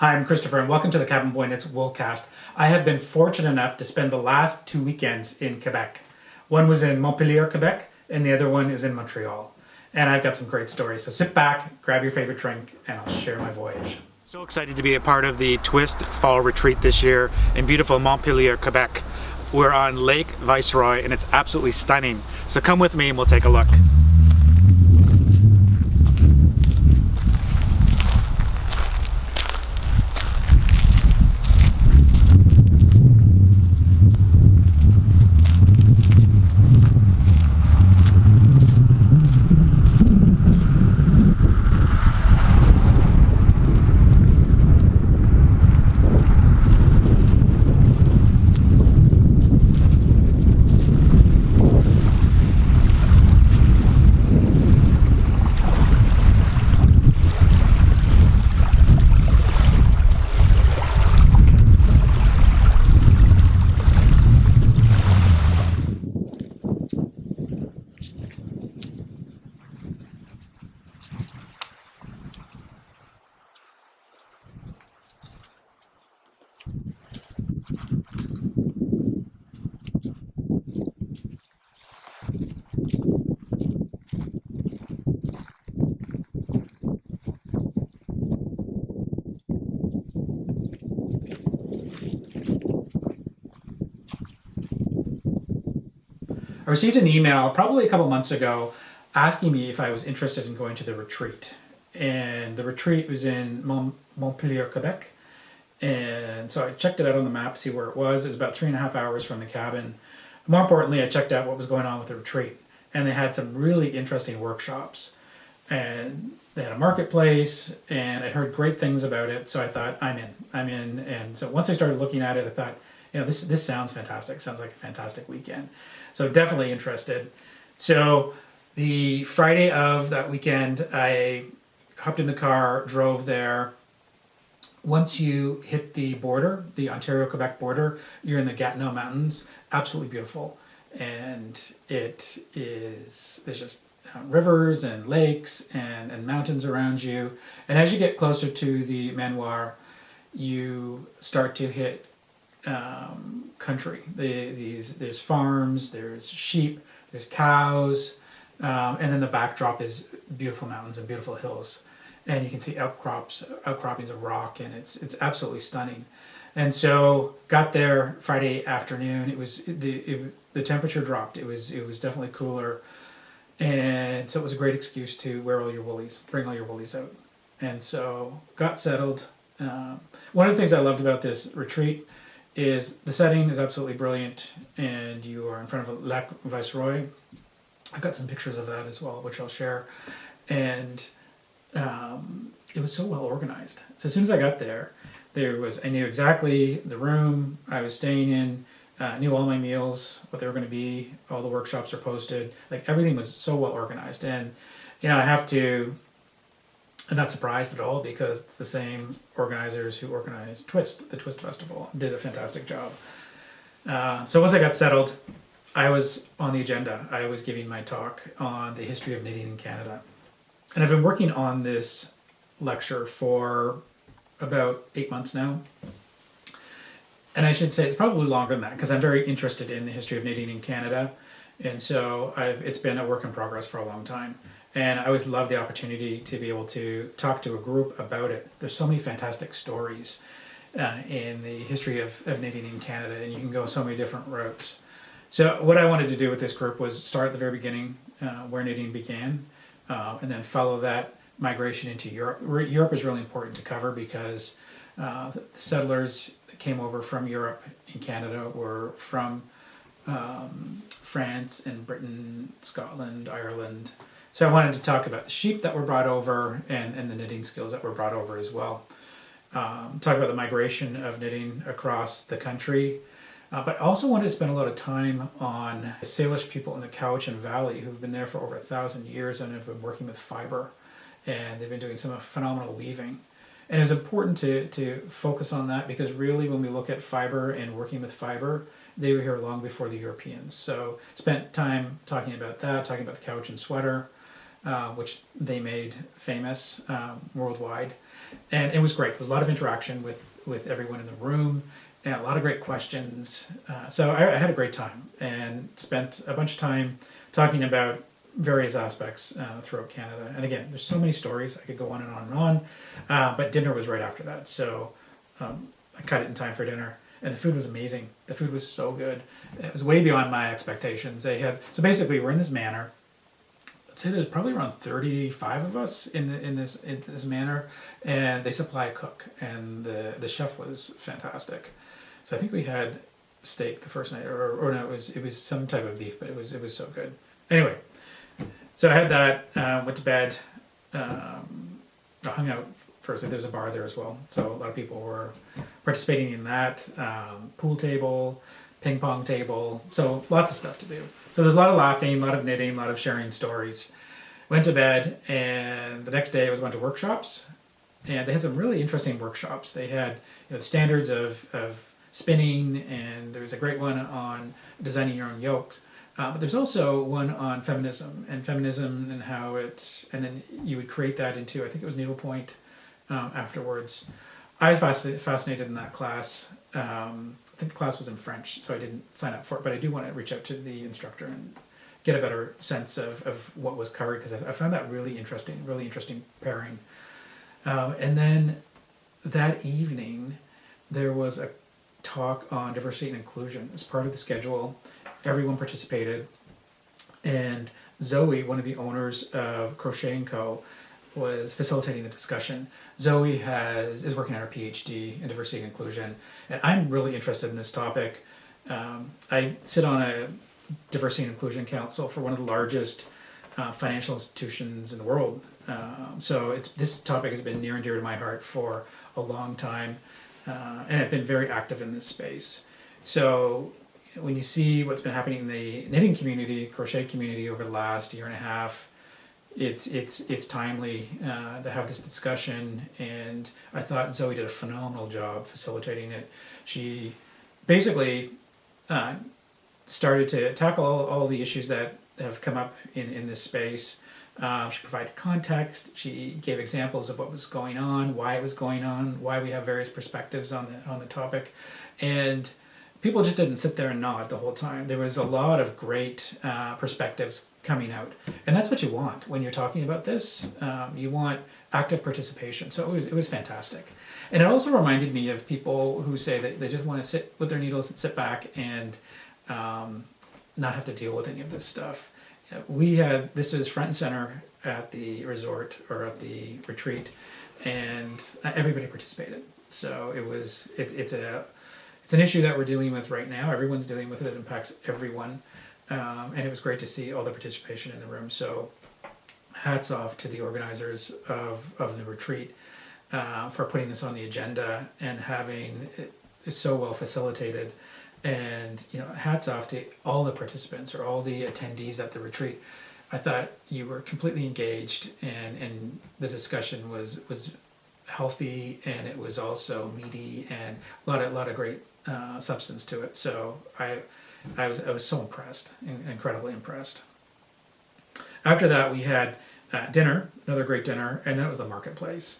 Hi, I'm Christopher, and welcome to the Cabin Boy Knits Woolcast. I have been fortunate enough to spend the last 2 weekends in Quebec. One was in Montpellier, Quebec, and the other one is in Montreal. And I've got some great stories. So sit back, grab your favorite drink, and I'll share my voyage. So excited to be a part of the Twist Fall Retreat this year in beautiful Montpellier, Quebec. We're on Lake Viceroy, and it's absolutely stunning. So come with me and we'll take a look. I received an email probably a couple months ago asking me if I was interested in going to the retreat. And the retreat was in Montpellier, Quebec. And so I checked it out on the map to see where it was. It was about 3.5 hours from the cabin. More importantly, I checked out what was going on with the retreat. And they had some really interesting workshops. And they had a marketplace, and I'd heard great things about it. So I thought, I'm in. And so once I started looking at it, I thought, this sounds fantastic. Sounds like a fantastic weekend. So definitely interested. So the Friday of that weekend, I hopped in the car, drove there. Once you hit the border, the Ontario-Quebec border, you're in the Gatineau Mountains. Absolutely beautiful. And there's just rivers and lakes and mountains around you. And as you get closer to the Manoir, you start to hit country. There's farms, there's sheep, there's cows, and then the backdrop is beautiful mountains and beautiful hills, and you can see outcroppings of rock, and it's absolutely stunning. And so got there Friday afternoon. It was the temperature dropped. It was definitely cooler, and so it was a great excuse to wear all your woolies, bring all your woolies out, and so got settled. One of the things I loved about this retreat is the setting is absolutely brilliant, and you are in front of a Lake Viceroy. I've got some pictures of that as well, which I'll share. And it was so well organized. So as soon as I got there, I knew exactly the room I was staying in, knew all my meals, what they were going to be, all the workshops are posted. Like, everything was so well organized. And, I'm not surprised at all, because it's the same organizers who organized the Twist Festival, did a fantastic job. So once I got settled, I was on the agenda. I was giving my talk on the history of knitting in Canada. And I've been working on this lecture for about 8 months now. And I should say it's probably longer than that, because I'm very interested in the history of knitting in Canada. And so it's been a work in progress for a long time. And I always love the opportunity to be able to talk to a group about it. There's so many fantastic stories in the history of knitting in Canada, and you can go so many different routes. So what I wanted to do with this group was start at the very beginning, where knitting began, and then follow that migration into Europe. Europe is really important to cover, because the settlers that came over from Europe in Canada were from France and Britain, Scotland, Ireland. So I wanted to talk about the sheep that were brought over, and the knitting skills that were brought over as well. Talk about the migration of knitting across the country, but also wanted to spend a lot of time on the Salish people in the Cowichan Valley, who've been there for over 1,000 years and have been working with fiber, and they've been doing some phenomenal weaving. And it was important to focus on that, because really, when we look at fiber and working with fiber, they were here long before the Europeans. So spent time talking about that, talking about the Cowichan sweater, which they made famous worldwide. And it was great. There was a lot of interaction with everyone in the room, and a lot of great questions. So I had a great time and spent a bunch of time talking about various aspects throughout Canada. And again, there's so many stories. I could go on and on and on. But dinner was right after that. So I cut it in time for dinner. And the food was amazing. The food was so good. It was way beyond my expectations. So basically we're in this manor. I'd say there's probably around 35 of us in this manor, and they supply a cook, and the chef was fantastic. So I think we had steak the first night, or no, it was some type of beef, but it was so good. Anyway, so I had that, went to bed, I hung out first. There was a bar there as well, so a lot of people were participating in that. Pool table, ping pong table, so lots of stuff to do. So there's a lot of laughing, a lot of knitting, a lot of sharing stories. Went to bed, and the next day was a bunch of workshops, and they had some really interesting workshops. They had the standards of spinning, and there was a great one on designing your own yoke. But there's also one on feminism and how and then you would create that into, I think it was needlepoint afterwards. I was fascinated in that class. I think the class was in French, so I didn't sign up for it, but I do want to reach out to the instructor and get a better sense of what was covered, because I found that really interesting pairing. And then that evening, there was a talk on diversity and inclusion as part of the schedule. Everyone participated, and Zoe, one of the owners of Crochet Co, was facilitating the discussion. Zoe is working on her PhD in diversity and inclusion, and I'm really interested in this topic. I sit on a diversity and inclusion council for one of the largest financial institutions in the world. So this topic has been near and dear to my heart for a long time, and I've been very active in this space. So when you see what's been happening in the knitting community, crochet community over the last year and a half, it's timely to have this discussion, and I thought Zoe did a phenomenal job facilitating it. She basically started to tackle all the issues that have come up in this space. She provided context. She gave examples of what was going on, why it was going on, why we have various perspectives on the topic, and people just didn't sit there and nod the whole time. There was a lot of great perspectives coming out, and that's what you want when you're talking about this. You want active participation. So it was fantastic, and it also reminded me of people who say that they just want to sit with their needles and sit back and not have to deal with any of this stuff. This was front and center at the resort or at the retreat, and everybody participated. So it's an issue that we're dealing with right now. Everyone's dealing with it. It impacts everyone, and it was great to see all the participation in the room. So hats off to the organizers of the retreat for putting this on the agenda and having it so well facilitated. And hats off to all the participants or all the attendees at the retreat. I thought you were completely engaged, and the discussion was healthy, and it was also meaty, and a lot of great substance to it. So I was so impressed, incredibly impressed. After that, we had dinner, another great dinner, and then it was the marketplace.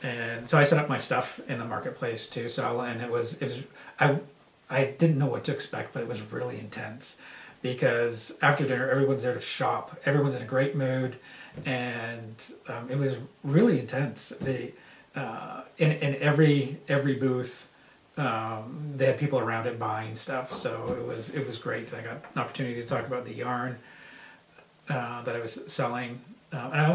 And so I set up my stuff in the marketplace to sell, and I didn't know what to expect, but it was really intense, because after dinner, everyone's there to shop. Everyone's in a great mood, and it was really intense. In every booth, they had people around it buying stuff, so it was great. I got an opportunity to talk about the yarn that I was selling, and I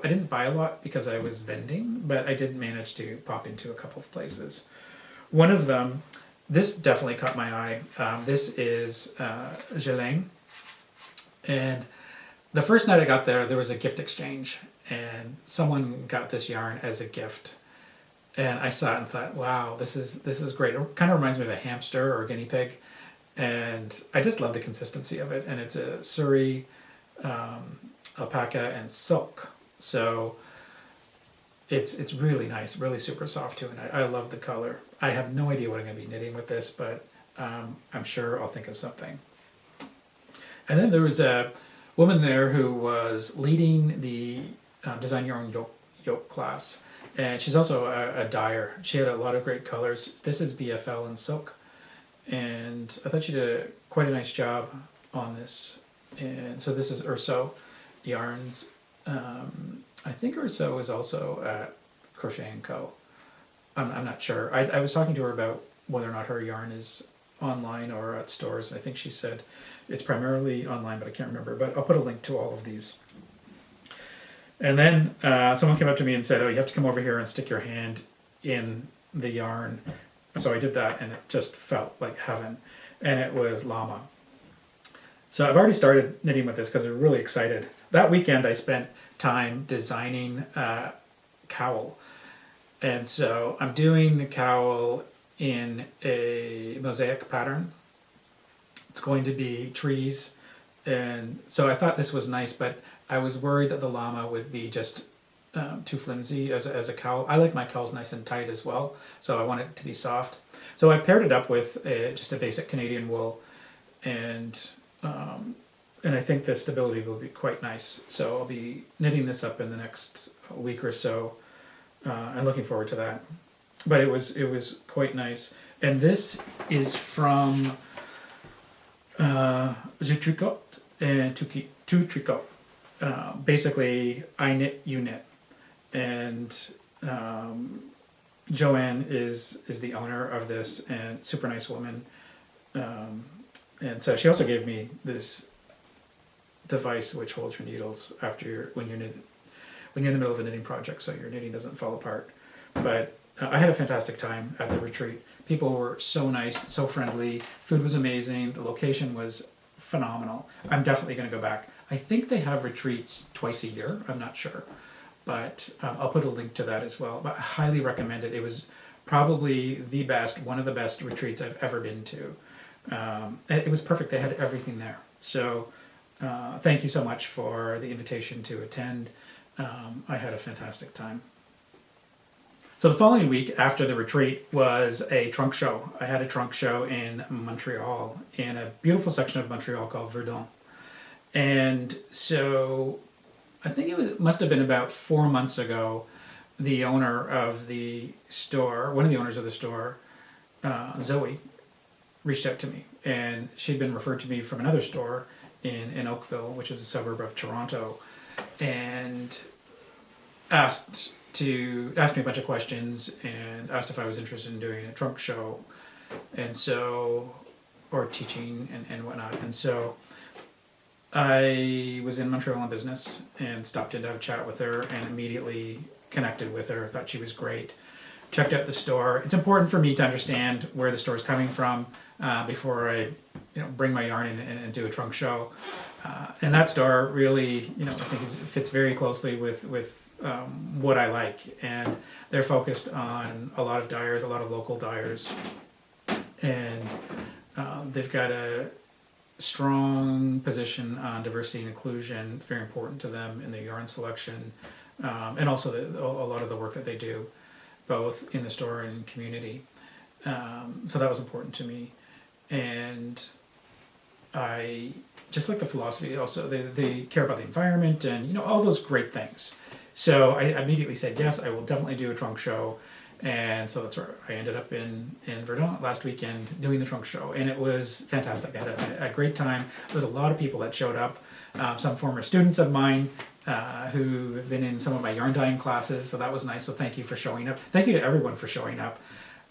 didn't buy a lot because I was vending, but I did manage to pop into a couple of places. One of them. This definitely caught my eye. This is Ghislaine. And the first night I got there was a gift exchange, and someone got this yarn as a gift. And I saw it and thought, wow, this is great. It kind of reminds me of a hamster or a guinea pig. And I just love the consistency of it. And it's a Surrey alpaca and silk. So it's really nice, really super soft too, and I love the color. I have no idea what I'm going to be knitting with this, but I'm sure I'll think of something. And then there was a woman there who was leading the Design Your Own Yoke class, And she's also a dyer. She had a lot of great colors. This is BFL in silk. And I thought she did quite a nice job on this. And so this is Urso Yarns. I think Urso is also at Crochet Co. I'm not sure. I was talking to her about whether or not her yarn is online or at stores. I think she said it's primarily online, but I can't remember. But I'll put a link to all of these. And then someone came up to me and said, oh, you have to come over here and stick your hand in the yarn. So I did that, and it just felt like heaven. And it was llama. So I've already started knitting with this because I'm really excited. That weekend I spent time designing a cowl. And so I'm doing the cowl in a mosaic pattern. It's going to be trees. And so I thought this was nice, but I was worried that the llama would be just too flimsy as a cowl. I like my cowls nice and tight as well, so I want it to be soft. So I've paired it up with just a basic Canadian wool, and I think the stability will be quite nice. So I'll be knitting this up in the next week or so. I'm looking forward to that. But it was quite nice. And this is from Je Tricote and Tu Tricot. Basically, I knit, you knit. And Joanne is the owner of this, and super nice woman. And so she also gave me this device which holds your needles when you're in the middle of a knitting project, so your knitting doesn't fall apart. But I had a fantastic time at the retreat. People were so nice, so friendly. Food was amazing. The location was phenomenal. I'm definitely going to go back. I think they have retreats twice a year. I'm not sure. But I'll put a link to that as well. But I highly recommend it. It was probably one of the best retreats I've ever been to. It was perfect. They had everything there. So thank you so much for the invitation to attend. I had a fantastic time. So the following week after the retreat was a trunk show. I had a trunk show in Montreal, in a beautiful section of Montreal called Verdun. And so I think it must have been about 4 months ago, the owner of the store, one of the owners of the store, Zoe, reached out to me. And she'd been referred to me from another store in Oakville, which is a suburb of Toronto, and asked me a bunch of questions and asked if I was interested in doing a trunk show, and so, or teaching and whatnot. And so I was in Montreal on business and stopped in to have a chat with her and immediately connected with her. Thought she was great. Checked out the store. It's important for me to understand where the store is coming from before I bring my yarn in and do a trunk show. And that store really, I think fits very closely with what I like. And they're focused on a lot of dyers, a lot of local dyers. And they've got a strong position on diversity and inclusion. It's very important to them in their yarn selection, and also a lot of the work that they do, both in the store and in community. So that was important to me. And I just like the philosophy. Also, they care about the environment and all those great things. So I immediately said yes, I will definitely do a trunk show. And so that's where I ended up in Verdun last weekend doing the trunk show, and it was fantastic. I had a great time. There was a lot of people that showed up, some former students of mine who have been in some of my yarn dyeing classes, so that was nice. So thank you for showing up. Thank you to everyone for showing up.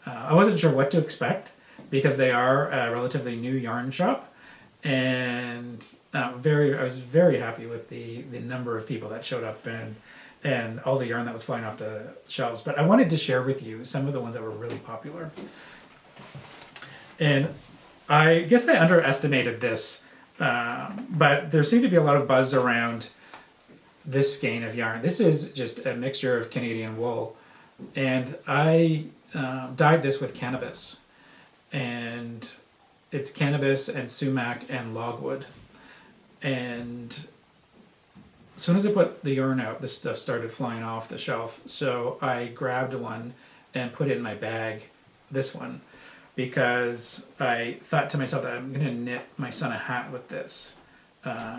I wasn't sure what to expect because they are a relatively new yarn shop, and I was very happy with the number of people that showed up and all the yarn that was flying off the shelves. But I wanted to share with you some of the ones that were really popular. And I guess I underestimated this, but there seemed to be a lot of buzz around this skein of yarn. This is just a mixture of Canadian wool. And I dyed this with cannabis. And it's cannabis and sumac and logwood. And as soon as I put the yarn out, this stuff started flying off the shelf. So I grabbed one and put it in my bag, this one, because I thought to myself that I'm going to knit my son a hat with this.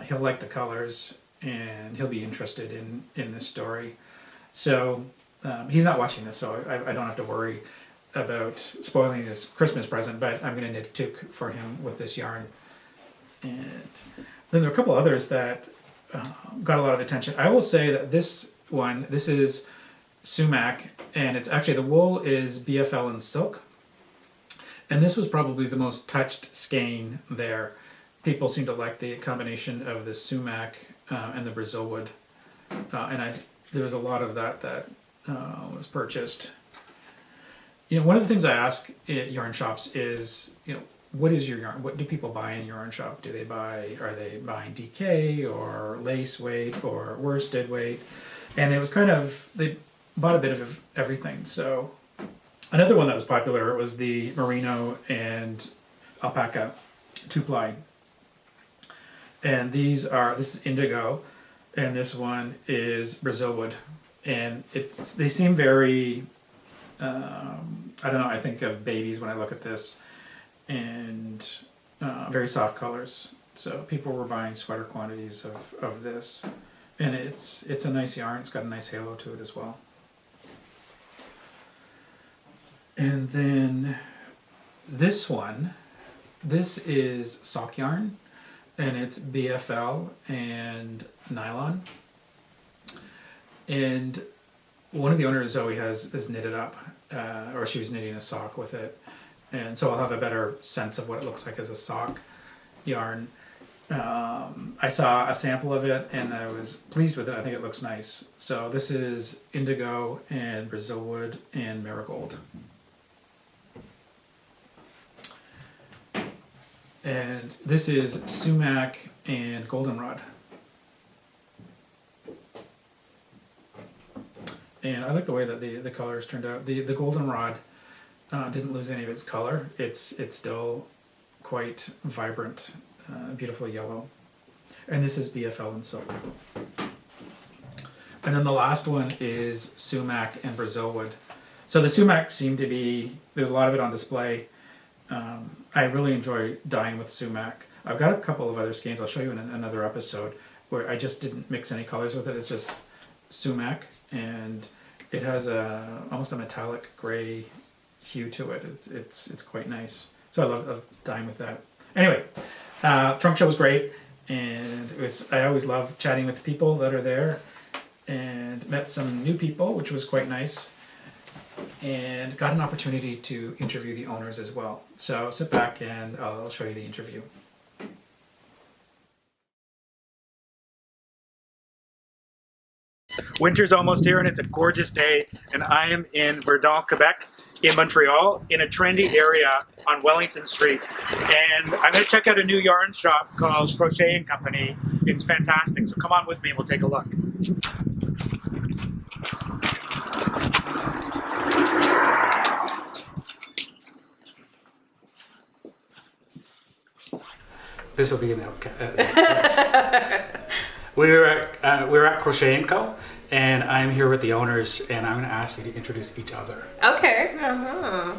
He'll like the colors and he'll be interested in this story. So he's not watching this, so I don't have to worry about spoiling his Christmas present, but I'm going to knit a toque for him with this yarn. And then there are a couple others that got a lot of attention. I will say that this is sumac, and it's actually, the wool is BFL and silk. And this was probably the most touched skein there. People seem to like the combination of the sumac and the Brazil wood. There was a lot of that was purchased. One of the things I ask at yarn shops is, what is your yarn? What do people buy in your yarn shop? Are they buying DK or lace weight or worsted weight? And it was they bought a bit of everything. So another one that was popular was the merino and alpaca 2-ply. And this is indigo, and this one is Brazil wood. And they seem very, I don't know, I think of babies when I look at this, and very soft colors. So people were buying sweater quantities of this. And it's a nice yarn. It's got a nice halo to it as well. And then this is sock yarn, and it's BFL and nylon. And one of the owners, Zoe, is knitted up, or she was knitting a sock with it. And so I'll have a better sense of what it looks like as a sock yarn. I saw a sample of it and I was pleased with it. I think it looks nice. So this is indigo and Brazil wood and marigold. And this is sumac and goldenrod. And I like the way that the colors turned out. The goldenrod didn't lose any of its color. It's still quite vibrant, beautiful yellow. And this is BFL and silk. And then the last one is sumac and Brazil wood. So the sumac seemed to be, there's a lot of it on display. I really enjoy dyeing with sumac. I've got a couple of other skeins I'll show you in another episode where I just didn't mix any colors with it. It's just sumac, and it has almost a metallic gray hue to it. It's quite nice. So I love dyeing with that. Anyway, trunk show was great, and I always love chatting with the people that are there, and met some new people, which was quite nice, and got an opportunity to interview the owners as well. So sit back and I'll show you the interview. Winter's almost here and it's a gorgeous day, and I am in Verdun, Quebec, in Montreal, in a trendy area on Wellington Street. And I'm going to check out a new yarn shop called Crochet Co. It's fantastic, so come on with me and we'll take a look. This will be in the We're at Crochet Co. And I'm here with the owners, and I'm going to ask you to introduce each other. Okay.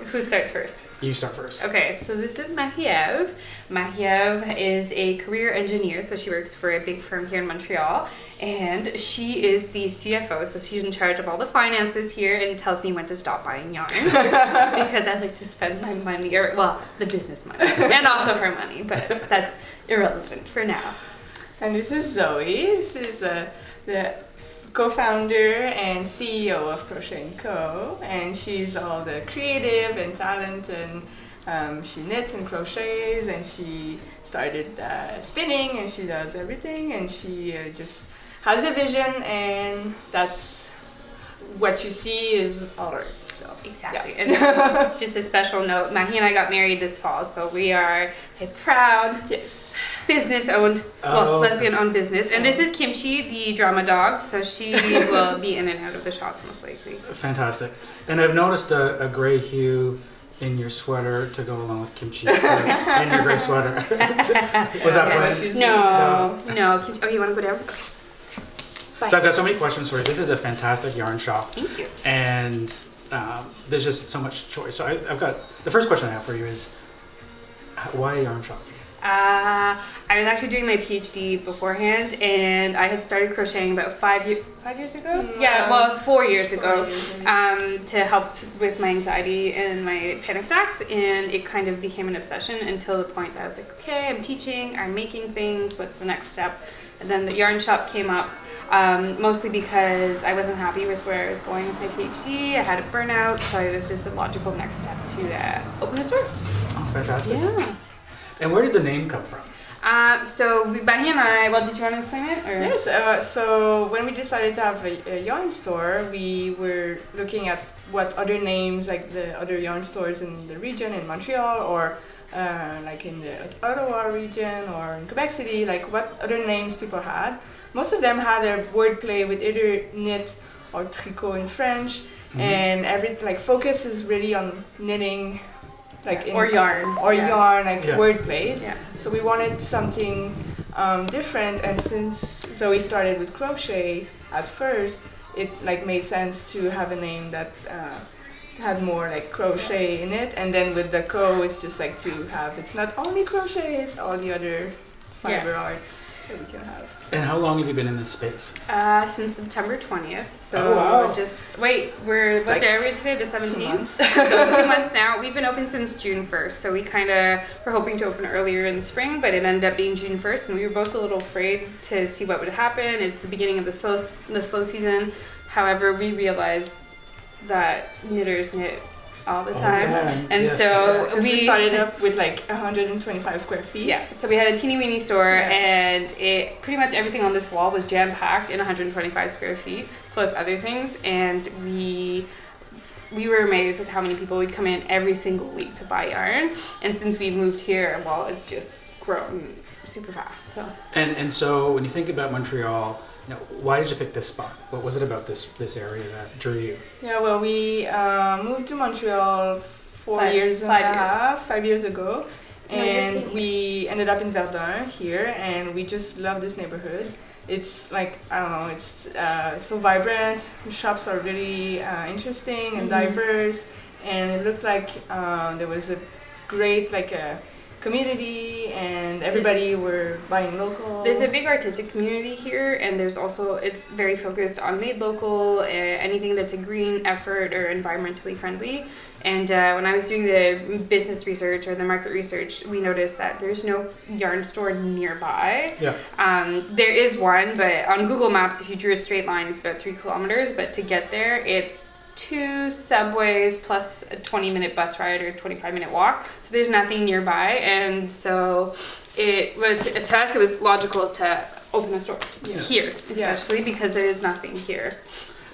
Who starts first? You start first. Okay, so this is Marie-Ève. Marie-Ève is a career engineer, so she works for a big firm here in Montreal, and she is the CFO, so she's in charge of all the finances here and tells me when to stop buying yarn because I like to spend my money, or well, the business money, and also her money, but that's irrelevant for now. And this is Zoe. This is the co-founder and CEO of Crochet Co. And she's all the creative and talent, and she knits and crochets, and she started spinning, and she does everything, and she just has a vision, and that's what you see is all her. So, exactly. Yeah. And just a special note, Mahi and I got married this fall, so we are a proud business-owned, lesbian-owned business. And this is Kimchi, the drama dog, so she will be in and out of the shots most likely. Fantastic. And I've noticed a gray hue in your sweater to go along with Kimchi in your gray sweater. Was that planned? No. Kimchi. Oh, you want to go down? Okay. Bye. So I've got so many questions for you. This is a fantastic yarn shop. Thank you. And there's just so much choice. So I've got, the first question I have for you is, why a yarn shop? I was actually doing my PhD beforehand, and I had started crocheting about 5 years ago. Yeah, well, 4 years ago, to help with my anxiety and my panic attacks, and it kind of became an obsession until the point that I was like, okay, I'm teaching, I'm making things, what's the next step? And then the yarn shop came up, mostly because I wasn't happy with where I was going with my PhD. I had a burnout, so it was just a logical next step to open a store. Oh, fantastic. Yeah. And where did the name come from? So Bunny and I, well, did you want to explain it? Or? Yes, so when we decided to have a yarn store, we were looking at what other names, like the other yarn stores in the region, in Montreal, or like in the Ottawa region, or in Quebec City, like what other names people had. Most of them had a wordplay with either knit or tricot in French, and every focus is really on knitting. Or yarn. Yarn, word plays. Yeah. So we wanted something different, and since Zoe started with crochet at first, it made sense to have a name that had more crochet in it, and then with the co, it's just to have, it's not only crochet, it's all the other fiber arts that we can have. And how long have you been in this space? Since September 20th. So what day are we today? The 17th? 2 months. So 2 months now. We've been open since June 1st. So we kind of were hoping to open earlier in the spring, but it ended up being June 1st, and we were both a little afraid to see what would happen. It's the beginning of the slow season. However, we realized that knitters knit all the time. And yes. so we started up with 125 square feet. Yeah, so we had a teeny weeny store, and it pretty much everything on this wall was jam packed in 125 square feet plus other things, and we were amazed at how many people would come in every single week to buy yarn. And since we moved here, well, it's just grown super fast. And so when you think about Montreal, why did you pick this spot? What was it about this area that drew you? Yeah, well, we moved to Montreal 5 years ago, and we ended up in Verdun here, and we just love this neighborhood. It's it's so vibrant. The shops are really interesting and diverse, and it looked like there was a great community, and everybody were buying local. There's a big artistic community here, and there's also, it's very focused on made local, anything that's a green effort or environmentally friendly. And when I was doing the business research or the market research, we noticed that there's no yarn store nearby. Yeah. There is one, but on Google Maps, if you drew a straight line, it's about 3 kilometers, but to get there, it's 2 subways plus a 20-minute bus ride or 25-minute walk. So there's nothing nearby, and so to us it was logical to open a store here, especially because there is nothing here.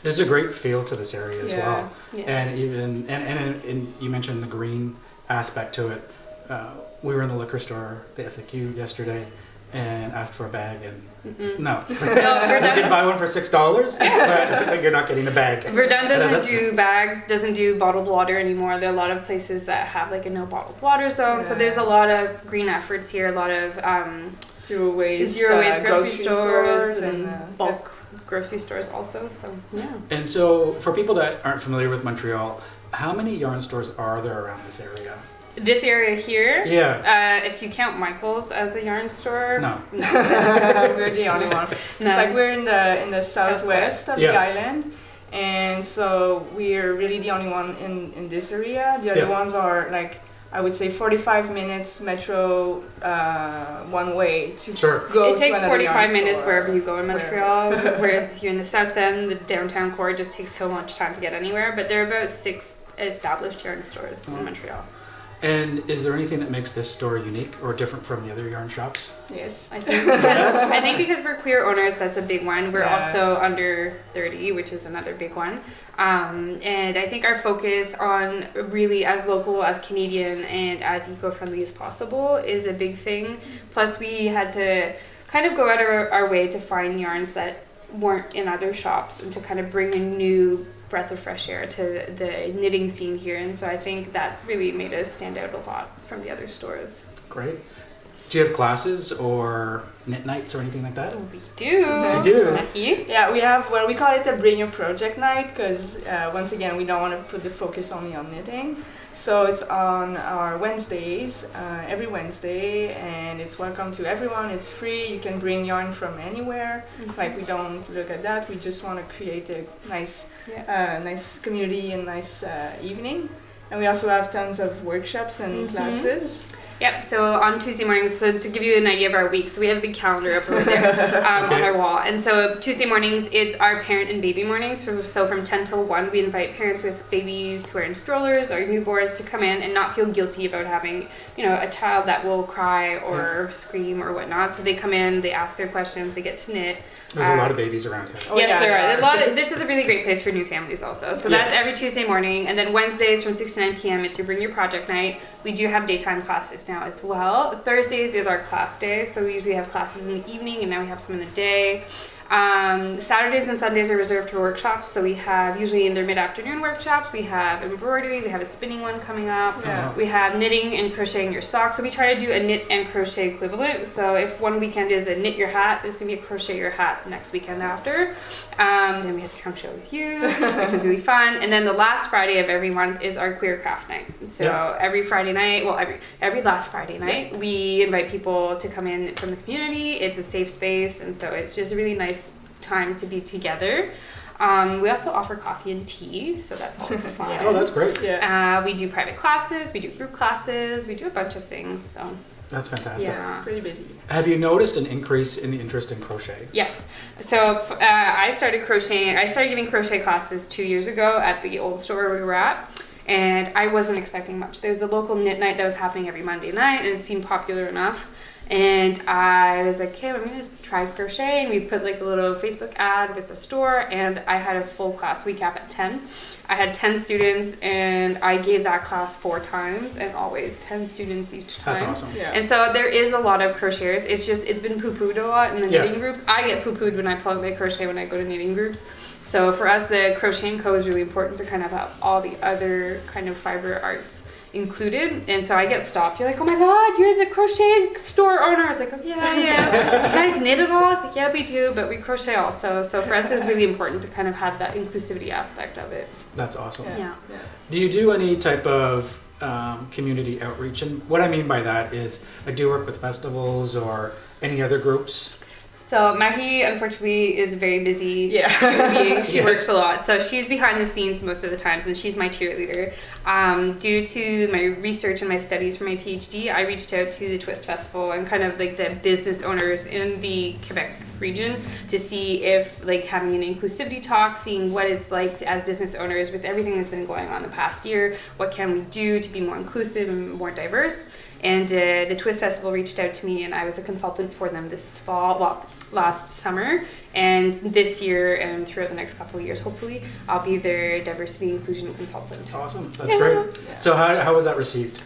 There's a great feel to this area as well, and even and you mentioned the green aspect to it. We were in the liquor store, the SAQ, yesterday, and asked for a bag, and no, you can buy one for $6, but you're not getting a bag. Verdun doesn't do bags, doesn't do bottled water anymore. There are a lot of places that have a no bottled water zone, so there's a lot of green efforts here, a lot of zero waste grocery stores and bulk grocery stores also. So And so for people that aren't familiar with Montreal, how many yarn stores are there around this area? This area here? Yeah. If you count Michael's as a yarn store? No. We're the only one. No. It's we're in the southwest of the island, and so we're really the only one in this area. The other ones are I would say 45 minutes metro one way to go. It takes to 45 minutes wherever you go in Montreal. Where if you're in the south end, the downtown core just takes so much time to get anywhere. But there are about 6 established yarn stores in Montreal. And is there anything that makes this store unique or different from the other yarn shops? Yes. I think because we're queer owners, that's a big one. We're also under 30, which is another big one. And I think our focus on really as local, as Canadian, and as eco-friendly as possible is a big thing. Plus, we had to kind of go out of our way to find yarns that weren't in other shops and to kind of bring a new breath of fresh air to the knitting scene here, and so I think that's really made us stand out a lot from the other stores. Great. Do you have classes or knit nights or anything like that? We do. You do? Lucky. Yeah, we have, well, we call it a Bring Your Project Night because once again, we don't want to put the focus only on knitting. So it's on our Wednesdays, every Wednesday, and it's welcome to everyone. It's free. You can bring yarn from anywhere. Like, we don't look at that. We just want to create a nice, nice community and nice evening. And we also have tons of workshops and classes. Yep, so on Tuesday mornings, so to give you an idea of our week, so we have a big calendar up over there on our wall. And so Tuesday mornings, it's our parent and baby mornings. So from 10 till 1, we invite parents with babies who are in strollers or newborns to come in and not feel guilty about having, you know, a child that will cry or scream or whatnot. So they come in, they ask their questions, they get to knit. There's a lot of babies around here. Yes, there are. A lot this is a really great place for new families also. So that's every Tuesday morning. And then Wednesdays from 6 to 9 p.m. it's your Bring Your Project Night. We do have daytime classes now as well. Thursdays is our class day. So we usually have classes in the evening and now we have some in the day. Saturdays and Sundays are reserved for workshops. So we have usually in their mid-afternoon workshops, we have embroidery, we have a spinning one coming up. Yeah. We have knitting and crocheting your socks. So we try to do a knit and crochet equivalent. So if one weekend is a knit your hat, there's going to be a crochet your hat the next weekend after. Then we have the trunk show with you, which is really fun. And then the last Friday of every month is our queer craft night. So every Friday night, well, every last Friday night, we invite people to come in from the community. It's a safe space, and so it's just a really nice time to be together. We also offer coffee and tea, so that's always fun. Oh, that's great. Yeah. We do private classes, we do group classes, we do a bunch of things. So That's fantastic. yeah. Pretty busy. Have you noticed an increase in the interest in crochet? Yes. So I started crocheting. I started giving crochet classes 2 years ago at the old store we were at. And I wasn't expecting much. There's a local knit night that was happening every Monday night, and it seemed popular enough. And I was like, okay, I'm gonna just try crochet. And we put like a little Facebook ad with the store, and I had a full class. We cap at 10. I had 10 students, and I gave that class 4 times, and always 10 students each time. That's awesome. Yeah. And so there is a lot of crocheters. It's just, it's been poo-pooed a lot in the knitting groups. I get poo-pooed when I plug my crochet when I go to knitting groups. So for us, the Crochet Co is really important to kind of have all the other kind of fiber arts included. And so I get stopped. You're like, oh my God, you're the crochet store owner. I was like, oh, yeah. Do you guys knit at all? I was like, yeah, we do, but we crochet also. So for us, it's really important to kind of have that inclusivity aspect of it. That's awesome. Yeah. Do you do any type of community outreach? And what I mean by that is, like, do you work with festivals or any other groups? So Mahi, unfortunately, is very busy. Yeah. Being. She works a lot. So she's behind the scenes most of the times, and she's my cheerleader. Due to my research and my studies for my PhD, I reached out to the Twist Festival and kind of like the business owners in the Quebec region to see if like having an inclusivity talk, seeing what it's like as business owners with everything that's been going on the past year, what can we do to be more inclusive and more diverse. And the Twist Festival reached out to me, and I was a consultant for them this fall, well, last summer, and this year and throughout the next couple of years, hopefully, I'll be their diversity inclusion consultant. Awesome. That's great. Yeah. So how was that received?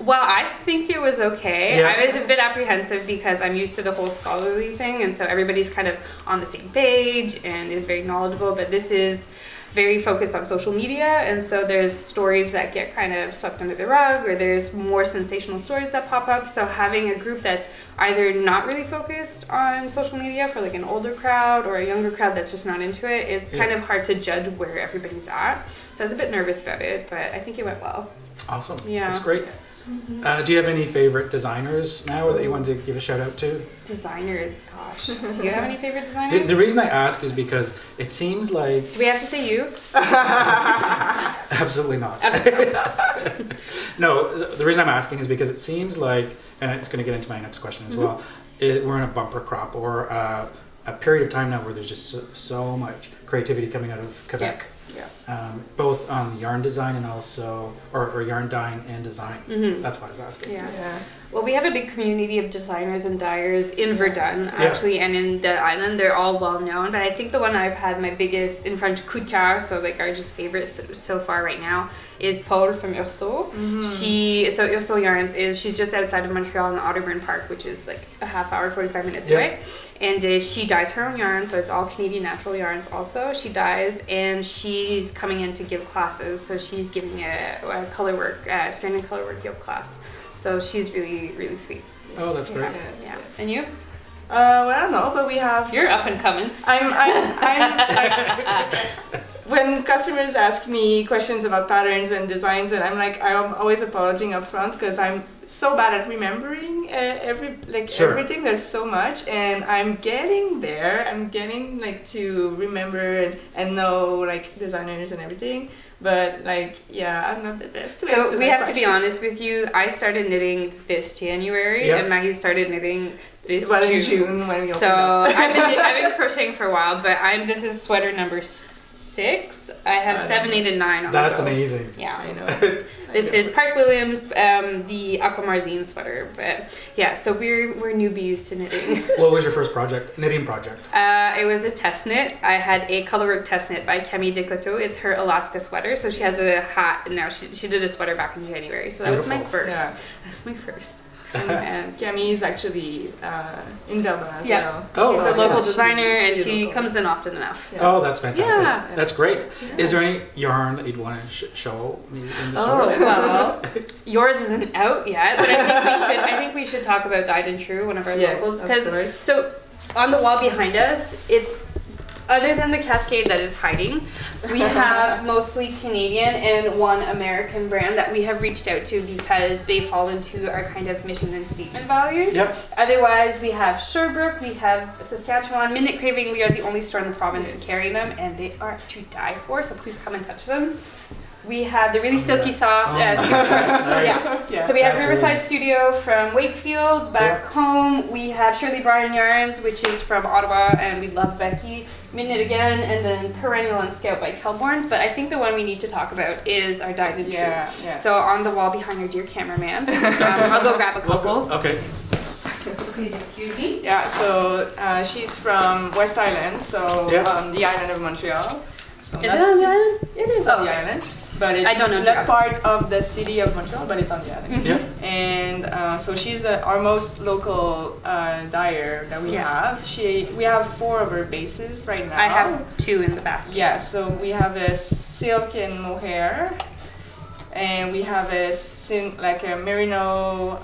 Well, I think it was okay. Yeah. I was a bit apprehensive because I'm used to the whole scholarly thing, and so everybody's kind of on the same page and is very knowledgeable, but this is very focused on social media, and so there's stories that get kind of swept under the rug, or there's more sensational stories that pop up. So having a group that's either not really focused on social media for like an older crowd or a younger crowd that's just not into it, it's kind of hard to judge where everybody's at. So I was a bit nervous about it, but I think it went well. Awesome. Yeah. That's great. Do you have any favorite designers now that you wanted to give a shout out to? Designers, gosh. Do you have any favorite designers? The reason I ask is because it seems like... Do we have to say you? Absolutely not. No, the reason I'm asking is because it seems like, and it's going to get into my next question as well, we're in a bumper crop or a period of time now where there's just so much creativity coming out of Quebec. Yeah. Both on yarn design and also, or yarn dyeing and design. That's why I was asking. Yeah. Well, we have a big community of designers and dyers in Verdun, actually, and in the island. They're all well known, but I think the one I've had my biggest, in French, coup de coeur, so like our just favorites so far right now, is Paul from Urso. So Urso Yarns she's just outside of Montreal in the Otterburn Park, which is like a half hour, 45 minutes away. And she dyes her own yarn, so it's all Canadian natural yarns also. She dyes, and she's coming in to give classes. So she's giving a color work, strand and color work yoke class. So she's really, really sweet. Oh, that's great. Yeah. And you? Well, I don't know, but we have. You're up and coming. When customers ask me questions about patterns and designs, and I'm always apologizing up front because I'm so bad at remembering everything. There's so much, and I'm getting there. I'm getting to remember and know designers and everything. But I'm not the best. So we have to be honest with you. I started knitting this January, and Maggie started knitting this June when we opened so up. I've been crocheting for a while, but this is sweater number 6. I have 7, 8, and 9 on That's the go. amazing. Yeah, I know. This is Park Williams, the Aquamarine sweater. But yeah, so we're newbies to knitting. What was your first knitting project? It was a test knit. I had a colorwork test knit by Camille Decoteau. It's her Alaska sweater. So she has a hat, and now she did a sweater back in January. So that was my first. Yeah. That's my first. Camille is actually in Verdun as well. Oh, she's a local designer, and She's she local. comes in often enough. Yeah. Oh, that's fantastic. Yeah. That's great. Yeah. Is there any yarn that you'd want to show me in the Oh, store? well, yours isn't out yet, but I think we should talk about Dyed and True, one of our locals, of because course. so on the wall behind us, it's other than the cascade that is hiding, we have mostly Canadian and one American brand that we have reached out to because they fall into our kind of mission and statement values. Yep. Otherwise, we have Sherbrooke, we have Saskatchewan, Minute Craving. We are the only store in the province to carry them, and they are to die for. So please come and touch them. We have the really silky soft. Nice. So we have That's Riverside really- Studio from Wakefield. Back home, we have Shirley Bryan Yarns, which is from Ottawa, and we love Becky. Minute Again, and then Perennial and Scout by Kelborns. But I think the one we need to talk about is our Dyed and True. Yeah. So on the wall behind our dear cameraman, I'll go grab a couple. Okay. Please excuse me. Yeah, so she's from West Island, so Yeah. on the island of Montreal. So Is it on the island? It is on the island, but it's I don't know not geography. part of the city of Montreal, but it's on the island. Yep. And so she's our most local dyer that we Yeah. have. We have 4 of her bases right now. I have 2 in the basket. Yeah, so we have a silk and mohair, and we have a merino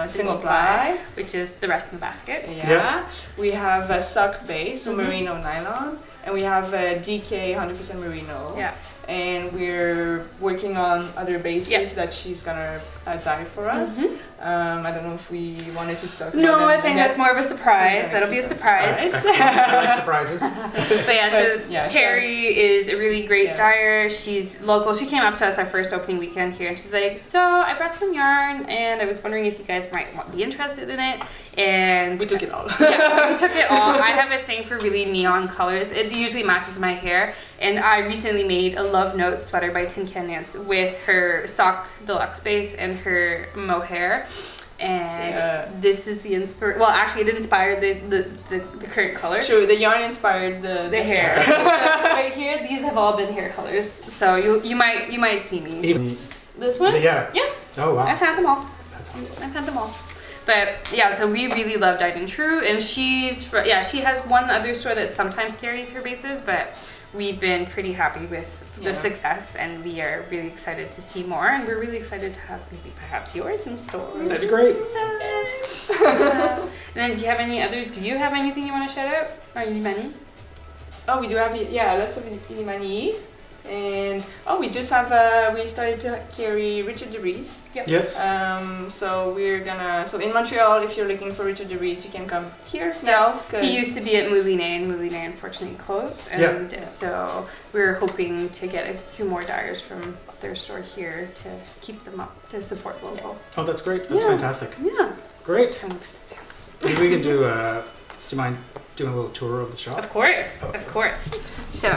single ply. which is the rest of the basket. Yeah. We have a sock base, so merino nylon, and we have a DK 100% merino. Yeah. And we're working on other bases that she's gonna dye for us. I don't know if we wanted to talk about No, that I think that's more of a surprise. That'll be a surprise. Excellent. I like surprises. But yeah, so But, yeah, Terry is a really great Yeah. dyer. She's local. She came up to us our first opening weekend here, and she's like, "So I brought some yarn, and I was wondering if you guys might be interested in it." And we took it all. yeah, we took it all. I have a thing for really neon colors. It usually matches my hair. And I recently made a Love Note sweater by Tin Can Knits with her sock deluxe base and her mohair. And this is the well, actually it inspired the current color. True, the yarn inspired the hair. Right here, these have all been hair colors. So you might see me. Even This one? yeah. Yeah. Oh wow. I've had them all. That's awesome. I've had them all. But yeah, so we really love Dyed and True, and she has one other store that sometimes carries her bases, but we've been pretty happy with the success, and we are really excited to see more, and we're really excited to have maybe perhaps yours in store. That'd be great. And then do you have anything you want to shout out? Or many? Oh, we do have lots of Ilimani. And we just have we started to carry Richard de Vries. Yep. Yes. So in Montreal, if you're looking for Richard de Vries, you can come here now. He used to be at Moulinet, and Moulinet unfortunately closed. And so we're hoping to get a few more dyers from their store here to keep them up, to support local. Oh, that's great. That's fantastic. Yeah. Great. Maybe we can do you mind doing a little tour of the shop? Of course, of course. So,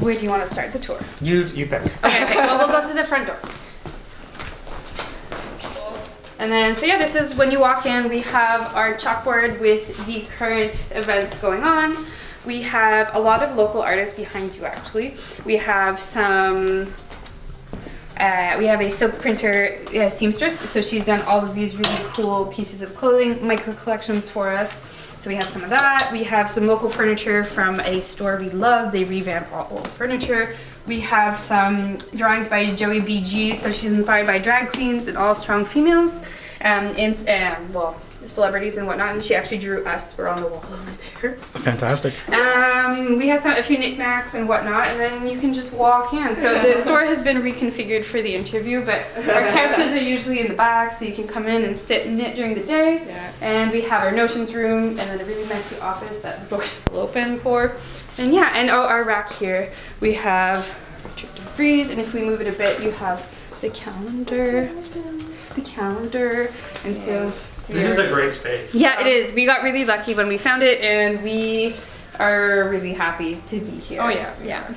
where do you want to start the tour? You pick. Okay, well, we'll go to the front door. And then, so yeah, this is when you walk in, we have our chalkboard with the current events going on. We have a lot of local artists behind you, actually. We have some, we have a silk printer seamstress, so she's done all of these really cool pieces of clothing, micro collections for us. So we have some of that. We have some local furniture from a store we love. They revamp all old furniture. We have some drawings by Joey BG. So she's inspired by drag queens and all strong females. celebrities and whatnot, and she actually drew us. We're on the wall over there. Fantastic. We have a few knickknacks and whatnot, and then you can just walk in. So the store has been reconfigured for the interview, but our couches are usually in the back, so you can come in and sit and knit during the day. Yeah. And we have our notions room, and then a really messy office that the doors will open for. And yeah, and our rack here, we have Trip to Freeze, and if we move it a bit, you have the calendar, and so. This is a great space. Yeah, it is. We got really lucky when we found it, and we are really happy to be here. Oh yeah. Yeah.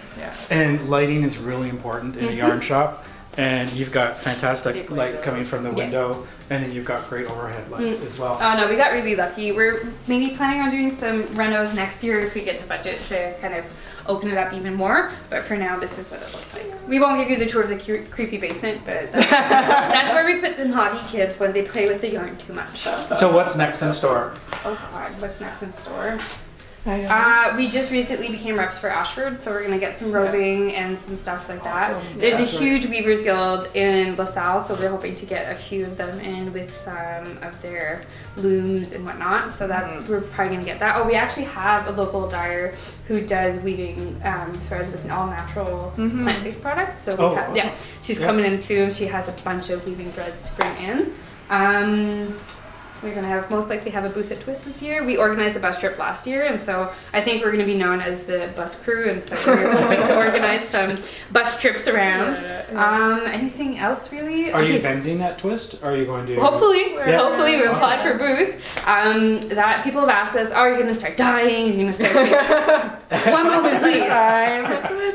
And lighting is really important in a yarn shop. And you've got fantastic light coming from the window, and then you've got great overhead light as well. Oh no, we got really lucky. We're maybe planning on doing some renos next year if we get the budget to kind of open it up even more. But for now, this is what it looks like. We won't give you the tour of the creepy basement, but that's where we put the naughty kids when they play with the yarn too much. So what's next in store? Oh God, what's next in store? I don't know. We just recently became reps for Ashford, so we're gonna get some roving and some stuff like that. Awesome. There's Yeah. a huge Weavers Guild in LaSalle, so we're hoping to get a few of them in with some of their looms and whatnot. So that's we're probably gonna get that. Oh, we actually have a local dyer who does weaving, with an all-natural plant-based products. So we have, awesome. she's coming in soon. She has a bunch of weaving threads to bring in. We're gonna most likely have a booth at Twist this year. We organized a bus trip last year, and so I think we're gonna be known as the bus crew, and so we're hoping to organize some bus trips around. Anything else really? Are you vending at Twist? Or are you going to? Hopefully, Yeah. hopefully we Awesome. applied for a booth. That people have asked us, are you gonna start dyeing? You're gonna start speaking. One moment, please.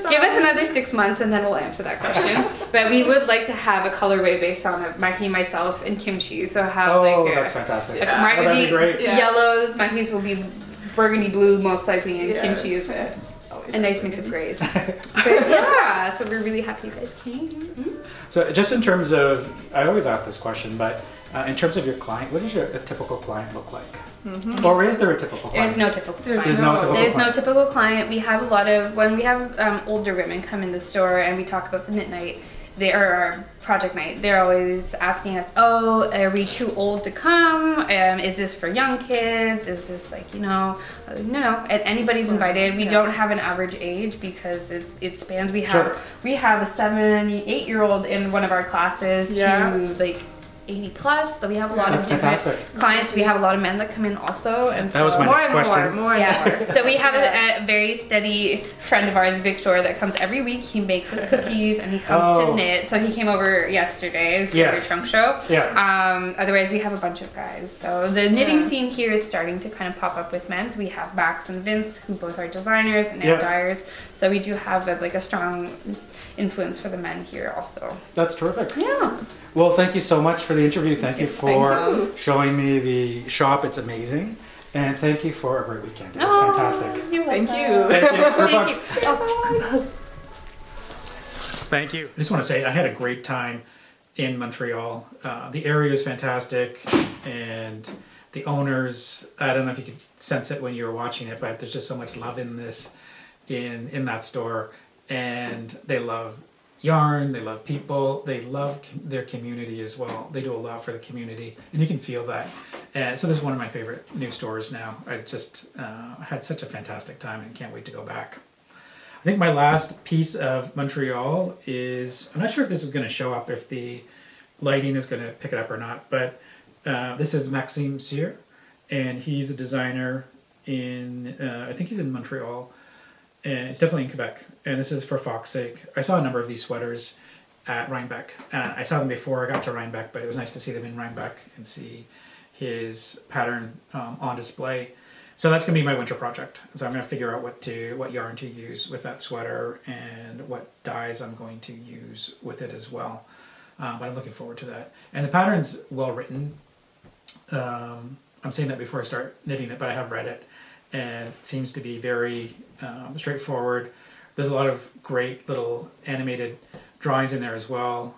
Give us another 6 months and then we'll answer that question. But we would like to have a colorway based on Mahi, myself, and kimchi. So have That's fantastic. mine that'd would be be great. yellows, Mahi's will be burgundy blue most likely, and kimchi is Always a nice mix of grays. But yeah, so we're really happy you guys came. So just in terms of, I always ask this question, but in terms of your client, what does a typical client look like? Or is there a typical client? There's no typical client. There's no typical There's no client. typical client. We have a lot of, when we have older women come in the store and we talk about the knit night, our project night, they're always asking us, oh, are we too old to come? Is this for young kids? Is this no, anybody's invited. We don't have an average age because it spans. We have a 7-8-year-old in one of our classes to like 80 plus, so we have a lot of different clients. We have a lot of men that come in also, and that was my next question. More. So we have a very steady friend of ours, Victor, that comes every week. He makes us cookies and he comes to knit. So he came over yesterday for your trunk show. Otherwise, we have a bunch of guys. So the knitting scene here is starting to kind of pop up with men. So we have Max and Vince, who both are designers and dyers. So we do have a strong influence for the men here also. That's terrific. Yeah. Well, thank you so much for the interview. Thank you for showing me the shop. It's amazing. And thank you for a great weekend. It was fantastic. You're welcome. Thank you. Thank you. Thank you. Thank you. I just want to say I had a great time in Montreal. The area is fantastic, and the owners, I don't know if you could sense it when you were watching it, but there's just so much love in that store, and they love yarn, they love people, they love their community as well. They do a lot for the community, and you can feel that. And so this is one of my favorite new stores now. I just had such a fantastic time and can't wait to go back. I think my last piece of Montreal is, I'm not sure if this is going to show up, if the lighting is going to pick it up or not, but this is Maxime Cyr, and he's a designer in, I think he's in Montreal, and it's definitely in Quebec, and this is for Fox's sake. I saw a number of these sweaters at Rhinebeck. I saw them before I got to Rhinebeck, but it was nice to see them in Rhinebeck and see his pattern on display. So that's going to be my winter project. So I'm going to figure out what yarn to use with that sweater and what dyes I'm going to use with it as well. But I'm looking forward to that. And the pattern's well written. I'm saying that before I start knitting it, but I have read it. And it seems to be very straightforward. There's a lot of great little animated drawings in there as well,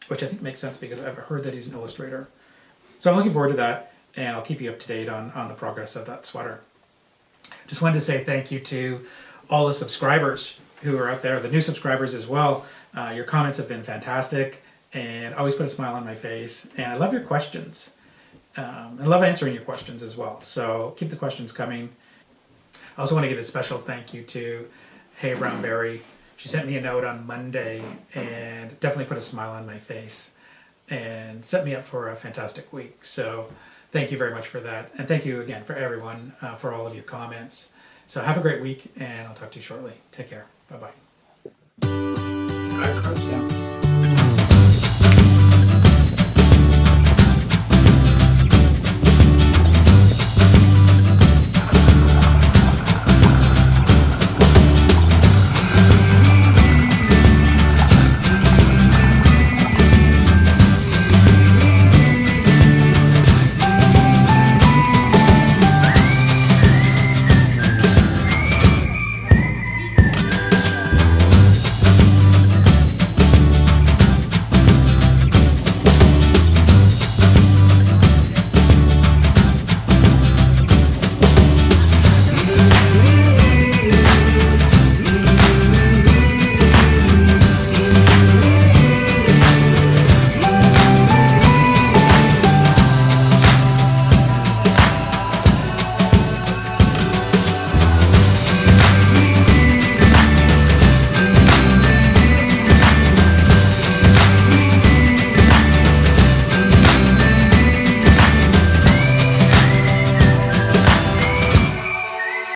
which I think makes sense because I've heard that he's an illustrator. So I'm looking forward to that, and I'll keep you up to date on the progress of that sweater. Just wanted to say thank you to all the subscribers who are out there, the new subscribers as well. Your comments have been fantastic and always put a smile on my face, and I love your questions. I love answering your questions as well. So keep the questions coming. I also want to give a special thank you to Hey Brownberry. She sent me a note on Monday and definitely put a smile on my face and set me up for a fantastic week. So thank you very much for that. And thank you again for everyone, for all of your comments. So have a great week, and I'll talk to you shortly. Take care. Bye-bye. I crouch down.